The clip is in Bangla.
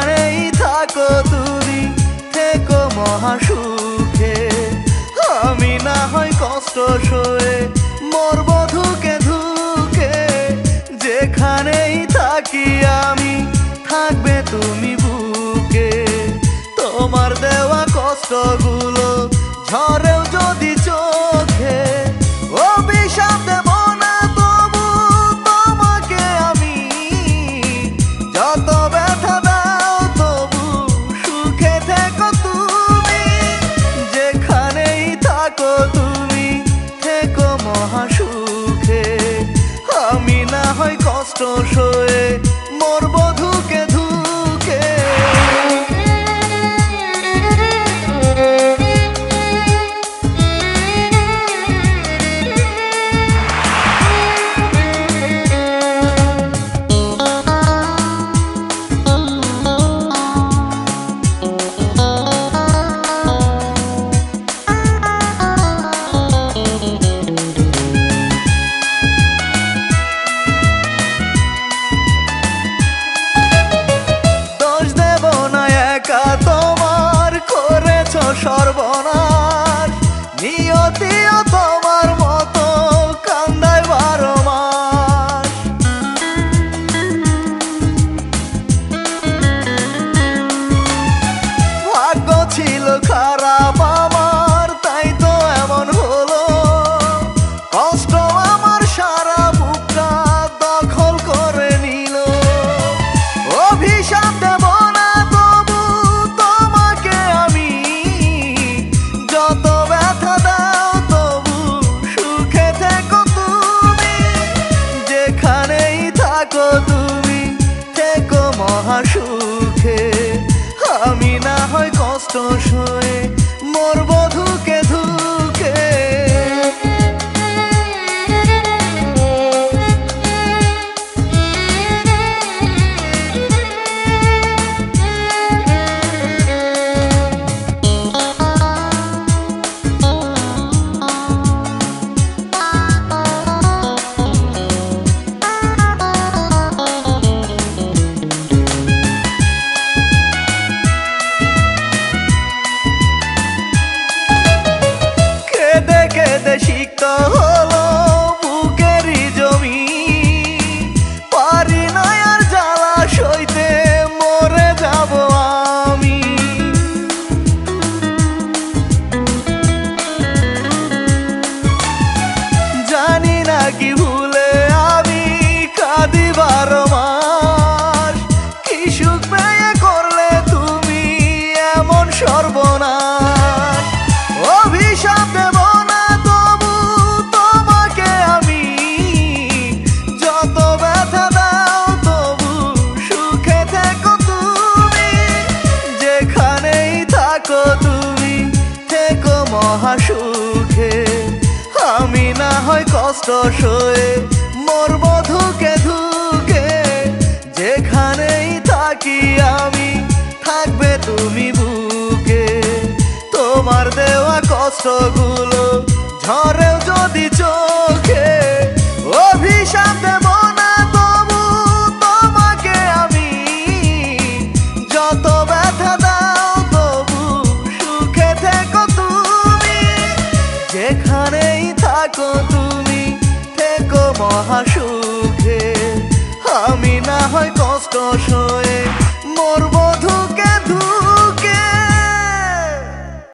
যেখানেই থাকো তুমি থেকো মহাসুখে। আমি না হয় কষ্ট সয়ে মরব ধুকে ধুকে, যেখানেই থাকি আমি থাকবে তুমি বুকে। তোমার দেওয়া কষ্টগুলো ঝরেও যদি চোখে, অভিশাপ দেব না তবু তোমাকে আমি। যত ব্যথা দাও তবু সুখে থেকো তুমি, যেখানেই থাকো তুমি থেকো মহাসুখে। আমি না হয় কষ্ট সয়ে মরব ধুকে ধুকে। তোমার করেছ সর্বনাশ, নিয়তিও তোমার মতো কান্দায় 12 মাস। ভাগ্য ছিল খারাপ আমার, তাই তো এমন হলো। কষ্ট আমার সারা বুকটা দখল করে নিল। অভিশাপ দেব না তবু তোমাকে আমি, যত ব্যথা দাও তবু সুখে থেকো তুমি, যেখানেই থাকো তুমি থেকো মহাসুখে। আমি না হয় কষ্ট সয়ে মরব ধুকে ধুকে। সিক্ত হলো বুকেরই জমি, পারি না আর জ্বালা সইতে মরে যাব আমি। জানি না কি ভুলে আমি কাঁদি 12 মাস, কি সুখ পেয়ে করলে তুমি এমন সর্বনাশ। অভিশাপ দেব না তবু তোমাকে আমি, যত ব্যথা দাও তবু সুখে থেকো তুমি, যেখানেই থাকো তুমি থেকো মহাসুখে। আমি না হয় কষ্ট সয়ে মরব ধুকে ধুকে, যেখানেই থাকি আমি থাকবে তুমি বুকে। তোমার দেওয়া কষ্টগুলো ঝরেও যদি চোখে, অভিশাপ দেব না তবু তোমাকে আমি। যত ব্যথা দাও তবু সুখে থেকো তুমি, যেখানেই থাকো তুমি থেকো মহাসুখে। আমি না হয় কষ্ট সয়ে মরব ধুকে ধুকে।